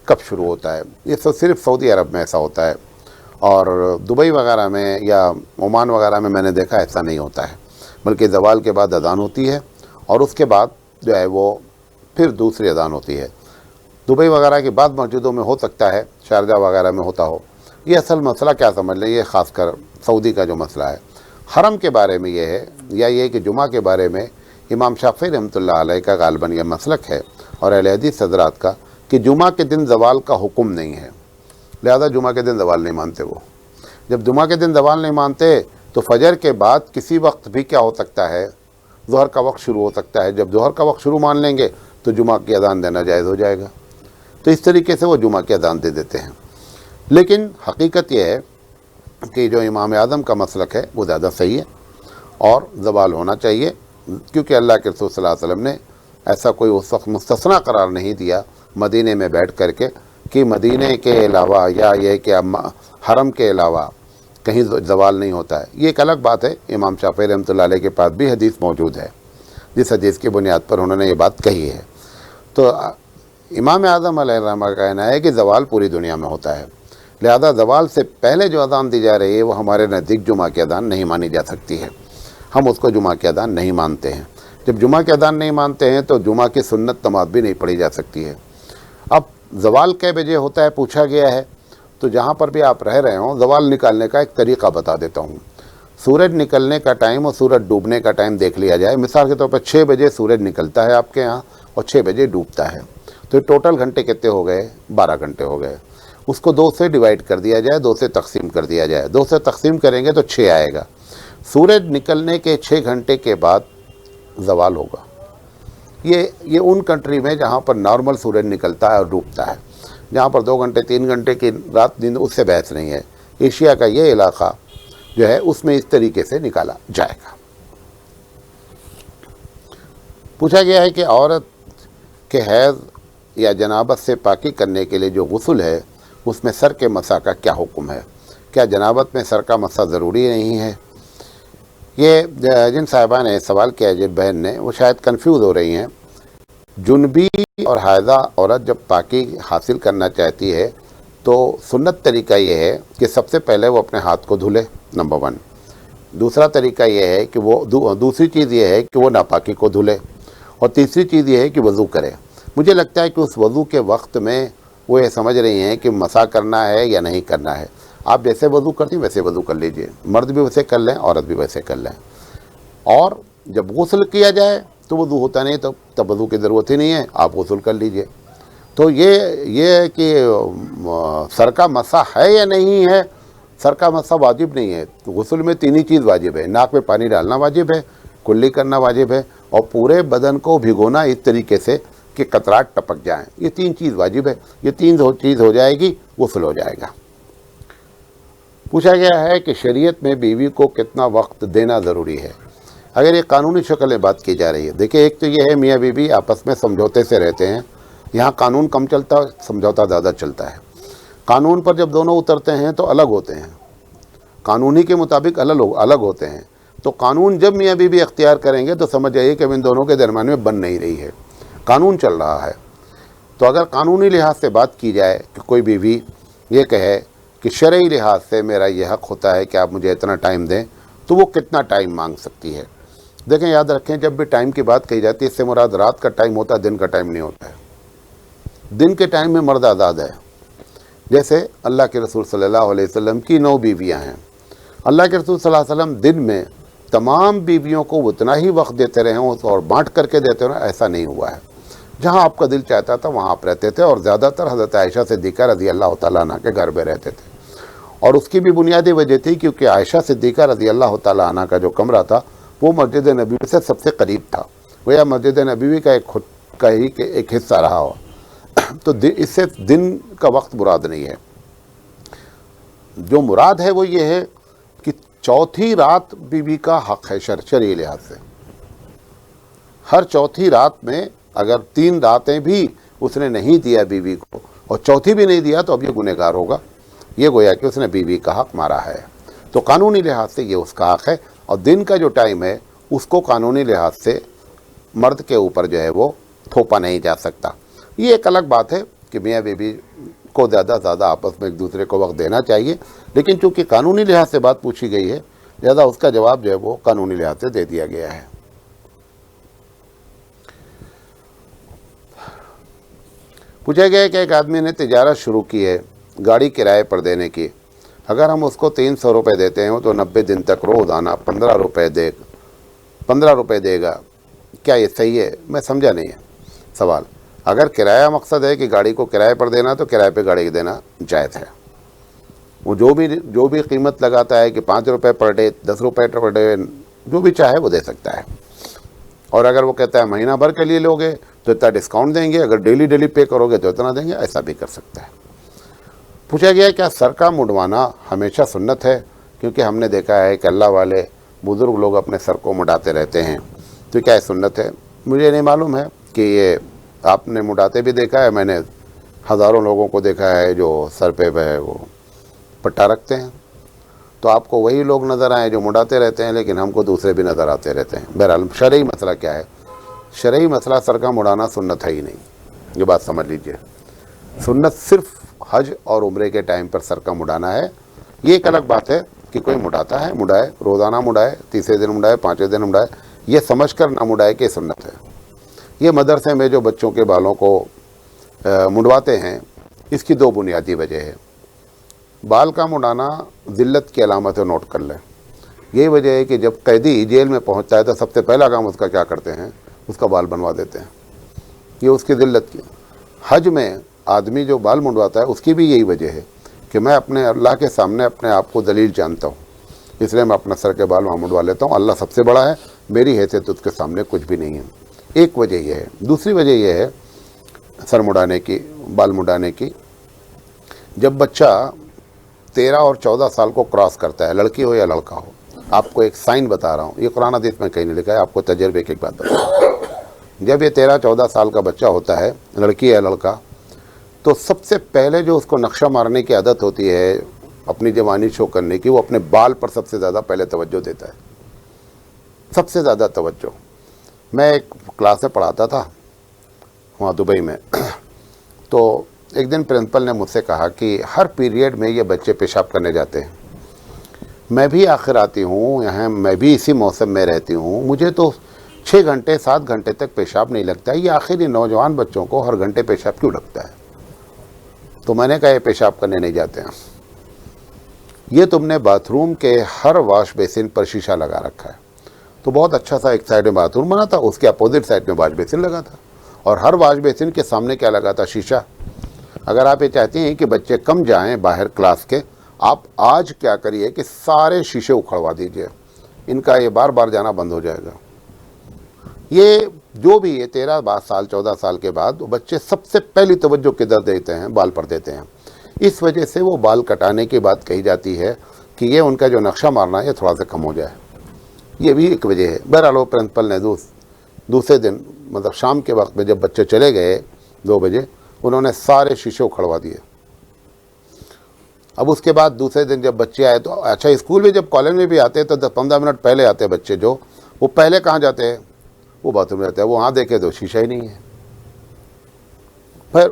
کب شروع ہوتا ہے؟ یہ تو صرف سعودی عرب میں ایسا ہوتا ہے، اور دبئی وغیرہ میں یا عمان وغیرہ میں میں نے دیکھا ایسا نہیں ہوتا ہے، بلکہ زوال کے بعد اذان ہوتی ہے اور اس کے بعد جو ہے وہ پھر دوسری اذان ہوتی ہے۔ دبئی وغیرہ کی بعض مسجدوں میں ہو سکتا ہے، شارجہ وغیرہ میں ہوتا ہو۔ یہ اصل مسئلہ کیا سمجھ لیں، یہ خاص کر سعودی کا جو مسئلہ ہے۔ حرم کے بارے میں یہ ہے، یا یہ کہ جمعہ کے بارے میں امام شافعی رحمۃ اللہ علیہ کا غالباً یہ مسلک ہے اور اہل حدیث حضرات کا کہ جمعہ کے دن زوال کا حکم نہیں ہے، لہذا جمعہ کے دن زوال نہیں مانتے وہ۔ جب جمعہ کے دن زوال نہیں مانتے تو فجر کے بعد کسی وقت بھی کیا ہو سکتا ہے؟ ظہر کا وقت شروع ہو سکتا ہے۔ جب ظہر کا وقت شروع مان لیں گے تو جمعہ کی اذان دینا جائز ہو جائے گا، تو اس طریقے سے وہ جمعہ کی اذان دے دیتے ہیں۔ لیکن حقیقت یہ ہے کہ جو امام اعظم کا مسلک ہے وہ زیادہ صحیح ہے اور زوال ہونا چاہیے، کیونکہ اللہ کے رسول صلی اللہ علیہ وسلم نے ایسا کوئی اس وقت مستثنا قرار نہیں دیا مدینے میں بیٹھ کر کے کہ مدینے کے علاوہ یا یہ کہ حرم کے علاوہ کہیں زوال نہیں ہوتا ہے۔ یہ ایک الگ بات ہے، امام شافعی رحمۃ اللہ علیہ کے پاس بھی حدیث موجود ہے جس حدیث کی بنیاد پر انہوں نے یہ بات کہی ہے۔ تو امام اعظم علیہ الرحمہ کا کہنا ہے کہ زوال پوری دنیا میں ہوتا ہے، لہذا زوال سے پہلے جو اذان دی جا رہی ہے وہ ہمارے نزدیک جمعہ کی اذان نہیں مانی جا سکتی ہے، ہم اس کو جمعہ کی اذان نہیں مانتے ہیں۔ جب جمعہ کی اذان نہیں مانتے ہیں تو جمعہ کی سنت نماز بھی نہیں پڑھی جا سکتی ہے۔ اب زوال کئے بجے ہوتا ہے پوچھا گیا ہے، تو جہاں پر بھی آپ رہ رہے ہوں زوال نکالنے کا ایک طریقہ بتا دیتا ہوں۔ سورج نکلنے کا ٹائم اور سورج ڈوبنے کا ٹائم دیکھ لیا جائے۔ مثال کے طور پر 6 بجے سورج نکلتا ہے آپ کے ہاں اور 6 بجے ڈوبتا ہے، تو ٹوٹل گھنٹے کتنے ہو گئے؟ 12 گھنٹے ہو گئے۔ اس کو 2 سے ڈیوائڈ کر دیا جائے، 2 سے تقسیم کر دیا جائے، 2 سے تقسیم کریں گے تو 6 آئے گا۔ سورج نکلنے کے 6 گھنٹے کے بعد زوال ہوگا۔ یہ ان کنٹری میں جہاں پر نارمل سورج نکلتا ہے اور ڈوبتا ہے، جہاں پر 2 گھنٹے 3 گھنٹے کی رات دن اس سے بحث نہیں ہے۔ ایشیا کا یہ علاقہ جو ہے اس میں اس طریقے سے نکالا جائے گا۔ پوچھا گیا ہے کہ عورت کے حیض یا جنابت سے پاکی کرنے کے لیے جو غسل ہے اس میں سر کے مسح کا کیا حکم ہے؟ کیا جنابت میں سر کا مسح ضروری نہیں ہے؟ یہ جن صاحبہ نے سوال کیا ہے، جن بہن نے، وہ شاید کنفیوز ہو رہی ہیں۔ جنبی اور حائضہ عورت جب پاکی حاصل کرنا چاہتی ہے تو سنت طریقہ یہ ہے کہ سب سے پہلے وہ اپنے ہاتھ کو دھلے، نمبر 1۔ دوسرا طریقہ یہ ہے کہ دوسری چیز یہ ہے کہ وہ ناپاکی کو دھلے، اور تیسری چیز یہ ہے کہ وضو کرے۔ مجھے لگتا ہے کہ اس وضو کے وقت میں وہ یہ سمجھ رہی ہیں کہ مسح کرنا ہے یا نہیں کرنا ہے۔ آپ جیسے وضو کرتی ہیں ویسے وضو کر لیجئے، مرد بھی ویسے کر لیں، عورت بھی ویسے کر لیں۔ اور جب غسل کیا جائے تو وضو ہوتا نہیں، تو تب وضو کی ضرورت ہی نہیں ہے، آپ غسل کر لیجئے۔ تو یہ کہ سر کا مسح ہے یا نہیں ہے، سر کا مسح واجب نہیں ہے۔ غسل میں 3 ہی چیز واجب ہے، ناک میں پانی ڈالنا واجب ہے، کلی کرنا واجب ہے، اور پورے بدن کو بھگونا اس طریقے سے کہ قطرات ٹپک جائیں۔ یہ 3 چیز واجب ہے، یہ 3 چیز ہو جائے گی، غسل ہو جائے گا۔ پوچھا گیا ہے کہ شریعت میں بیوی کو کتنا وقت دینا ضروری ہے؟ اگر یہ قانونی شکل میں بات کی جا رہی ہے، دیکھیں ایک تو یہ ہے میاں بیوی آپس میں سمجھوتے سے رہتے ہیں، یہاں قانون کم چلتا ہے، سمجھوتا زیادہ چلتا ہے۔ قانون پر جب دونوں اترتے ہیں تو الگ ہوتے ہیں، قانونی کے مطابق الگ ہوتے ہیں۔ تو قانون جب میاں بیوی اختیار کریں گے تو سمجھ جائیے کہ ان دونوں کے درمیان میں بن نہیں رہی ہے، قانون چل رہا ہے۔ تو اگر قانونی لحاظ سے بات کی جائے کہ کوئی بیوی یہ کہے کہ شرعی لحاظ سے میرا یہ حق ہوتا ہے کہ آپ مجھے اتنا ٹائم دیں، تو وہ کتنا ٹائم مانگ سکتی ہے؟ دیکھیں، یاد رکھیں، جب بھی ٹائم کی بات کہی جاتی ہے اس سے مراد رات کا ٹائم ہوتا ہے، دن کا ٹائم نہیں ہوتا ہے۔ دن کے ٹائم میں مرد آزاد ہے۔ جیسے اللہ کے رسول صلی اللہ علیہ وسلم کی 9 بیویاں ہیں، اللہ کے رسول صلی اللہ علیہ وسلم دن میں تمام بیویوں کو اتنا ہی وقت دیتے رہے ہوں اور بانٹ کر کے دیتے رہے، ایسا نہیں ہوا ہے۔ جہاں آپ کا دل چاہتا تھا وہاں آپ رہتے تھے، اور زیادہ تر حضرت عائشہ صدیقہ رضی اللہ تعالیٰ عنہ کے گھر میں رہتے تھے، اور اس کی بھی بنیادی وجہ تھی کیونکہ عائشہ صدیقہ رضی اللہ تعالیٰ عنہ کا جو کمرہ تھا وہ مسجد نبوی سے سب سے قریب تھا، گویا مسجد نبوی کا ایک حصہ رہا ہو، تو اس سے دن کا وقت مراد نہیں ہے۔ جو مراد ہے وہ یہ ہے کہ چوتھی رات بیوی کا حق ہے شرعی لحاظ سے۔ ہر چوتھی رات میں اگر 3 راتیں بھی اس نے نہیں دیا بیوی کو اور چوتھی بھی نہیں دیا تو اب یہ گنہگار ہوگا، یہ گویا کہ اس نے بیوی کا حق مارا ہے۔ تو قانونی لحاظ سے یہ اس کا حق ہے، اور دن کا جو ٹائم ہے اس کو قانونی لحاظ سے مرد کے اوپر جو ہے وہ تھوپا نہیں جا سکتا۔ یہ ایک الگ بات ہے کہ میاں بیوی کو زیادہ آپس میں ایک دوسرے کو وقت دینا چاہیے، لیکن چونکہ قانونی لحاظ سے بات پوچھی گئی ہے لہذا اس کا جواب جو ہے وہ قانونی لحاظ سے دے دیا گیا ہے۔ پوچھا گیا کہ ایک آدمی نے تجارت شروع کی ہے گاڑی کرائے پر دینے کی، اگر ہم اس کو 300 روپے دیتے ہیں تو 90 دن تک روزانہ 15 روپے دے گا، کیا یہ صحیح ہے؟ میں سمجھا نہیں ہے سوال۔ اگر کرایہ مقصد ہے کہ گاڑی کو کرائے پر دینا تو کرائے پہ گاڑی دینا جائز ہے۔ وہ جو بھی قیمت لگاتا ہے کہ 5 روپے پر ڈے، 10 روپے پر ڈے، جو بھی چاہے وہ دے سکتا ہے، اور اگر وہ کہتا ہے مہینہ بھر کے لیے لوگے تو اتنا ڈسکاؤنٹ دیں گے، اگر ڈیلی پے کرو گے تو اتنا دیں گے، ایسا بھی کر سکتا ہے۔ پوچھا گیا کیا سر کا مڈوانا ہمیشہ سنت ہے؟ کیونکہ ہم نے دیکھا ہے کہ اللہ والے بزرگ لوگ اپنے سر کو مڈاتے رہتے ہیں، تو کیا یہ سنت ہے؟ مجھے نہیں معلوم ہے کہ یہ آپ نے مڈاتے بھی دیکھا ہے، میں نے ہزاروں لوگوں کو دیکھا ہے جو سر پہ وہ پٹا رکھتے ہیں، تو آپ کو وہی لوگ نظر آئیں جو مڈاتے رہتے ہیں، لیکن ہم کو دوسرے بھی نظر آتے رہتے ہیں۔ بہرحال شرعی مسئلہ کیا ہے؟ شرعی مسئلہ سر کا مڈانا سنت ہے ہی نہیں، یہ بات سمجھ لیجئے۔ سنت صرف حج اور عمرے کے ٹائم پر سر کا مڈانا ہے۔ یہ ایک الگ بات ہے کہ کوئی مڈاتا ہے، مڈائے، روزانہ مڈائے، تیسرے دن مڈائے، 5ویں دن مڈائے، یہ سمجھ کر نہ مڈائے کہ سنت ہے۔ یہ مدرسے میں جو بچوں کے بالوں کو مڈواتے ہیں، اس کی 2 بنیادی وجہ ہے۔ بال کا مڈانا ذلت کی علامت ہے، نوٹ کر لیں۔ یہی وجہ ہے کہ جب قیدی جیل میں پہنچتا ہے تو سب سے پہلا کام اس کا کیا کرتے ہیں؟ اس کا بال بنوا دیتے ہیں، یہ اس کی ذلت کی۔ حج میں آدمی جو بال منڈواتا ہے اس کی بھی یہی وجہ ہے کہ میں اپنے اللہ کے سامنے اپنے آپ کو ذلیل جانتا ہوں، اس لیے میں اپنا سر کے بال وہاں منڈوا لیتا ہوں، اللہ سب سے بڑا ہے، میری حیثیت اس کے سامنے کچھ بھی نہیں ہے۔ ایک وجہ یہ ہے۔ دوسری وجہ یہ ہے سر مڈانے کی، بال مڈانے کی، جب بچہ 13 اور 14 سال کو کراس کرتا ہے، لڑکی ہو یا لڑکا ہو، آپ کو ایک سائن بتا رہا ہوں، یہ قرآن حدیث میں کہیں نہیں لکھا ہے، آپ کو تجربے کی ایک بات بتا رہا ہوں۔ جب یہ 13-14 سال کا بچہ ہوتا ہے، لڑکی یا لڑکا، تو سب سے پہلے جو اس کو نقشہ مارنے کی عادت ہوتی ہے اپنی جوانی شو کرنے کی، وہ اپنے بال پر سب سے زیادہ پہلے توجہ دیتا ہے، سب سے زیادہ توجہ۔ میں ایک کلاس میں پڑھاتا تھا وہاں دبئی میں، تو ایک دن پرنسپل نے مجھ سے کہا کہ ہر پیریڈ میں یہ بچے پیشاب کرنے جاتے ہیں، میں بھی آخر آتی ہوں یہاں، میں بھی اسی موسم میں رہتی ہوں، مجھے تو 6 گھنٹے 7 گھنٹے تک پیشاب نہیں لگتا ہے، یہ آخری نوجوان بچوں کو ہر گھنٹے پیشاب کیوں لگتا ہے؟ تو میں نے کہا یہ پیشاب کرنے نہیں جاتے ہیں، یہ تم نے باتھ روم کے ہر واش بیسن پر شیشہ لگا رکھا ہے۔ تو بہت اچھا سا ایک سائڈ میں باتھ روم بنا تھا، اس کے اپوزٹ سائڈ میں واش بیسن لگا تھا، اور ہر واش بیسن کے سامنے کیا لگا تھا؟ شیشہ۔ اگر آپ یہ چاہتے ہیں کہ بچے کم جائیں باہر کلاس کے، آپ آج کیا کریے کہ سارے شیشے اکھڑوا دیجئے، ان کا یہ بار بار جانا بند ہو جائے گا۔ یہ جو بھی یہ 13 سال 14 سال کے بعد وہ بچے سب سے پہلی توجہ کدھر دیتے ہیں؟ بال پر دیتے ہیں۔ اس وجہ سے وہ بال کٹانے کی بات کہی جاتی ہے کہ یہ ان کا جو نقشہ مارنا ہے یہ تھوڑا سا کم ہو جائے، یہ بھی ایک وجہ ہے۔ بہرحال وہ پرنسپل نے دوسرے دن مطلب شام کے وقت میں جب بچے چلے گئے 2 بجے، انہوں نے سارے شیشے اکھڑوا دیے۔ اب اس کے بعد دوسرے دن جب بچے آئے تو اچھا اسکول میں جب کالج میں بھی آتے تو 10-15 منٹ پہلے آتے بچے، جو وہ پہلے کہاں جاتے ہیں؟ وہ باتھ روم میں جاتے ہیں، وہ وہاں دیکھے تو شیشہ ہی نہیں ہے۔ پھر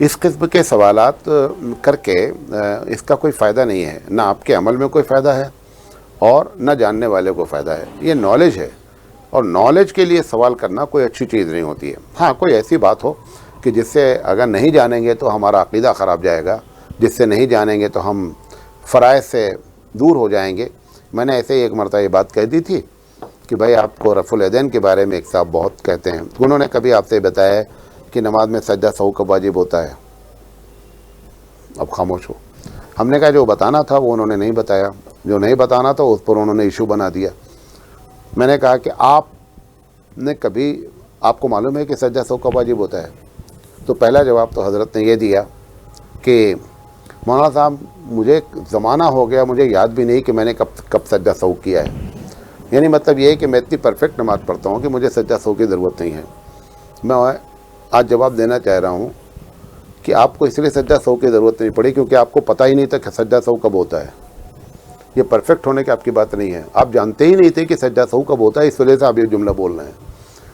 اس قسم کے سوالات کر کے اس کا کوئی فائدہ نہیں ہے، نہ آپ کے عمل میں کوئی فائدہ ہے اور نہ جاننے والے کو فائدہ ہے۔ یہ نالج ہے، اور نالج کے لیے سوال کرنا کوئی اچھی چیز نہیں ہوتی ہے۔ ہاں کوئی ایسی بات ہو کہ جس سے اگر نہیں جانیں گے تو ہمارا عقیدہ خراب جائے گا، جس سے نہیں جانیں گے تو ہم فرائض سے دور ہو جائیں گے۔ میں نے ایسے ہی ایک مرتبہ یہ بات کہہ دی تھی کہ بھائی آپ کو رفع الیدین کے بارے میں ایک صاحب بہت کہتے ہیں، انہوں نے کبھی آپ سے بتایا ہے کہ نماز میں سجدہ سہو کب واجب ہوتا ہے؟ اب خاموش ہو۔ ہم نے کہا جو بتانا تھا وہ انہوں نے نہیں بتایا، جو نہیں بتانا تھا اس پر انہوں نے ایشو بنا دیا۔ میں نے کہا کہ آپ نے کبھی، آپ کو معلوم ہے کہ سجدہ سہو کب واجب ہوتا ہے؟ تو پہلا جواب تو حضرت نے یہ دیا کہ مولانا صاحب مجھے زمانہ ہو گیا، مجھے یاد بھی نہیں کہ میں نے کب سجدہ سہو کیا ہے۔ یعنی مطلب یہ ہے کہ میں اتنی پرفیکٹ نماز پڑھتا ہوں کہ مجھے سجدہ سہو کی ضرورت نہیں ہے۔ میں آج جواب دینا چاہ رہا ہوں کہ آپ کو اس لیے سجدہ سہو کی ضرورت نہیں پڑی کیونکہ آپ کو پتہ ہی نہیں تھا کہ سجدہ سہو کب ہوتا ہے۔ یہ پرفیکٹ ہونے کی آپ کی بات نہیں ہے، آپ جانتے ہی نہیں تھے کہ سجدہ سہو کب ہوتا ہے، اس وجہ سے آپ یہ جملہ بول رہے ہیں۔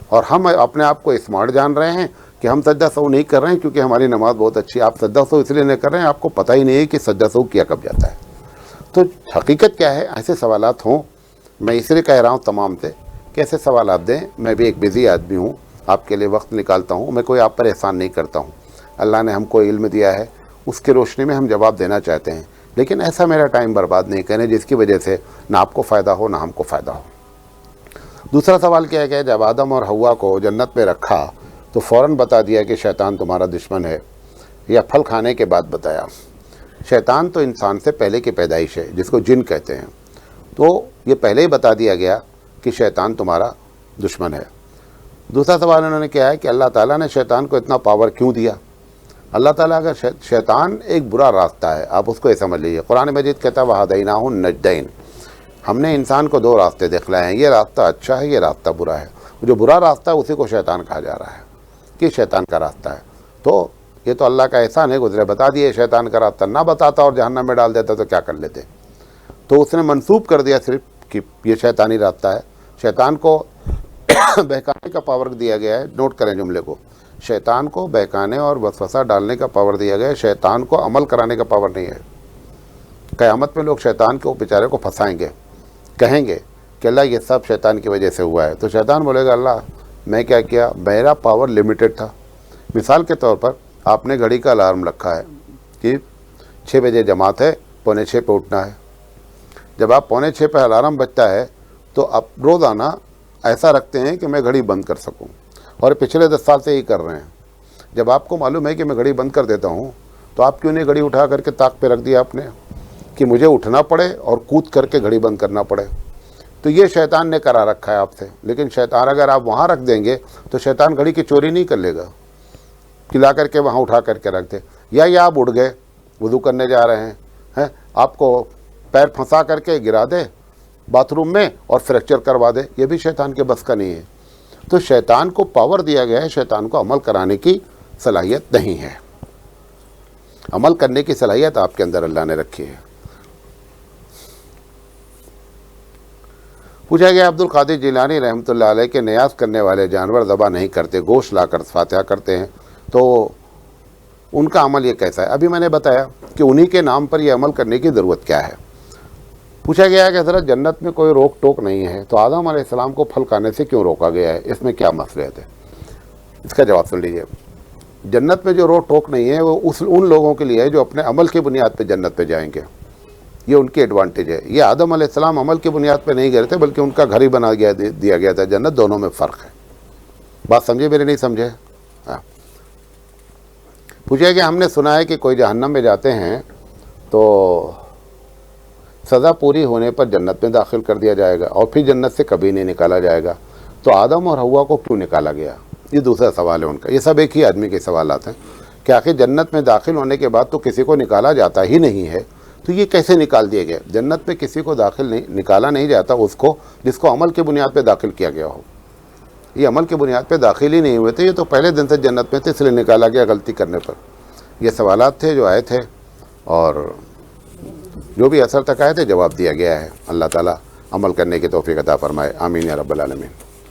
اور ہم اپنے آپ کو اسمارٹ جان رہے ہیں کہ ہم سجدہ سہو نہیں کر رہے ہیں کیونکہ ہماری نماز بہت اچھی ہے۔ آپ سجدہ سہو اس لیے نہیں کر رہے ہیں، آپ کو پتہ ہی نہیں ہے کہ سجدہ سہو کیا کب جاتا ہے۔ تو حقیقت کیا ہے؟ ایسے سوالات ہوں، میں اس لیے کہہ رہا ہوں تمام سے کہ ایسے سوالات دیں۔ میں بھی ایک بزی آدمی ہوں، آپ کے لیے وقت نکالتا ہوں، میں کوئی آپ پر احسان نہیں کرتا ہوں۔ اللہ نے ہم کو علم دیا ہے، اس کی روشنی میں ہم جواب دینا چاہتے ہیں، لیکن ایسا میرا ٹائم برباد نہیں کریں جس کی وجہ سے نہ آپ کو فائدہ ہو نہ ہم کو فائدہ ہو۔ دوسرا سوال کیا ہے کہ جب آدم اور حوا کو جنت میں رکھا تو فوراً بتا دیا کہ شیطان تمہارا دشمن ہے، یا پھل کھانے کے بعد بتایا؟ شیطان تو انسان سے پہلے کی پیدائش ہے، جس کو جن کہتے ہیں، تو یہ پہلے ہی بتا دیا گیا کہ شیطان تمہارا دشمن ہے۔ دوسرا سوال انہوں نے کیا ہے کہ اللہ تعالیٰ نے شیطان کو اتنا پاور کیوں دیا؟ اللہ تعالیٰ اگر شیطان ایک برا راستہ ہے، آپ اس کو یہ سمجھ لیجیے۔ قرآن مجید کہتا ہے وَہَدَيْنَاهُ النَّجْدَيْنِ، ہم نے انسان کو دو راستے دکھلائے ہیں، یہ راستہ اچھا ہے، یہ راستہ برا ہے۔ جو برا راستہ ہے اسی کو شیطان کہا جا رہا ہے کہ شیطان کا راستہ ہے۔ تو یہ تو اللہ کا احسان ہے، گزرے بتا دیے شیطان کا راستہ، نہ بتاتا اور جہنم میں ڈال دیتا تو کیا کر لیتے؟ تو اس نے منسوب کر دیا صرف کہ یہ شیطانی راستہ ہے۔ شیطان کو بہکانے کا پاور دیا گیا ہے، نوٹ کریں جملے کو، شیطان کو بہکانے اور وسوسہ ڈالنے کا پاور دیا گیا ہے، شیطان کو عمل کرانے کا پاور نہیں ہے۔ قیامت میں لوگ شیطان کو بیچارے کو پھنسائیں گے، کہیں گے کہ اللہ یہ سب شیطان کی وجہ سے ہوا ہے، تو شیطان بولے گا اللہ میں کیا کیا، میرا پاور لمیٹڈ تھا۔ مثال کے طور پر آپ نے گھڑی کا الارم رکھا ہے کہ 6 بجے جماعت ہے، 5:45 پہ اٹھنا ہے۔ جب آپ 5:45 پہ الارم بجتا ہے تو آپ روزانہ ایسا رکھتے ہیں کہ میں گھڑی بند کر سکوں، اور پچھلے 10 سال سے ہی کر رہے ہیں۔ جب آپ کو معلوم ہے کہ میں گھڑی بند کر دیتا ہوں تو آپ کیوں نہیں گھڑی اٹھا کر کے طاق پہ رکھ دیا آپ نے کہ مجھے اٹھنا پڑے اور کود کر کے گھڑی بند کرنا پڑے؟ تو یہ شیطان نے کرا رکھا ہے آپ سے۔ لیکن شیطان اگر آپ وہاں رکھ دیں گے تو شیطان گھڑی کی چوری نہیں کر لے گا کہ لا کر کے وہاں اٹھا کر کے رکھ دے، یا آپ اٹھ گئے وضو کرنے جا رہے ہیں، آپ کو پیر پھنسا کر کے گرا دے باتھ روم میں اور فریکچر کروا دے، یہ بھی شیطان کے بس کا نہیں ہے۔ تو شیطان کو پاور دیا گیا ہے، شیطان کو عمل کرانے کی صلاحیت نہیں ہے۔ عمل کرنے کی صلاحیت آپ کے اندر اللہ نے رکھی ہے۔ پوچھا گیا عبد القادر جیلانی رحمۃ اللہ علیہ کے نیاز کرنے والے جانور ذبح نہیں کرتے، گوشت لا کر فاتحہ کرتے ہیں، تو ان کا عمل یہ کیسا ہے؟ ابھی میں نے بتایا کہ انہی کے نام پر یہ عمل کرنے کی ضرورت کیا ہے۔ پوچھا گیا کہ حضرت جنت میں کوئی روک ٹوک نہیں ہے تو آدم علیہ السلام کو پھل کھانے سے کیوں روکا گیا ہے؟ اس میں کیا مصلحت ہے؟ اس کا جواب سن لیجیے۔ جنت میں جو روک ٹوک نہیں ہے وہ ان لوگوں کے لیے ہے جو اپنے عمل کی بنیاد پہ جنت پہ جائیں گے، یہ ان کی ایڈوانٹیج ہے۔ یہ آدم علیہ السلام عمل کی بنیاد پہ نہیں گئے تھے بلکہ ان کا گھر ہی بنا دیا گیا تھا جنت، دونوں میں فرق ہے۔ بات سمجھے میرے؟ نہیں سمجھے؟ ہاں۔ پوچھا کہ ہم نے سنا ہے کہ کوئی جہنم میں جاتے ہیں تو سزا پوری ہونے پر جنت میں داخل کر دیا جائے گا اور پھر جنت سے کبھی نہیں نکالا جائے گا، تو آدم اور حوا کو کیوں نکالا گیا؟ یہ دوسرا سوال ہے ان کا۔ یہ سب ایک ہی آدمی کے سوالات ہیں کہ آخر جنت میں داخل ہونے کے بعد تو کسی کو نکالا جاتا ہی نہیں ہے، تو یہ کیسے نکال دیے گئے؟ جنت میں کسی کو نکالا نہیں جاتا اس کو جس کو عمل کی بنیاد پہ داخل کیا گیا ہو۔ یہ عمل کی بنیاد پہ داخل ہی نہیں ہوئے تھے، یہ تو پہلے دن سے جنت میں تھے اس لیے نکالا گیا غلطی کرنے پر۔ یہ سوالات تھے جو آئے تھے اور جو بھی اثر تک آئے تھے جواب دیا گیا ہے۔ اللہ تعالیٰ عمل کرنے کی توفیق عطا فرمائے، آمین یا رب العالمین۔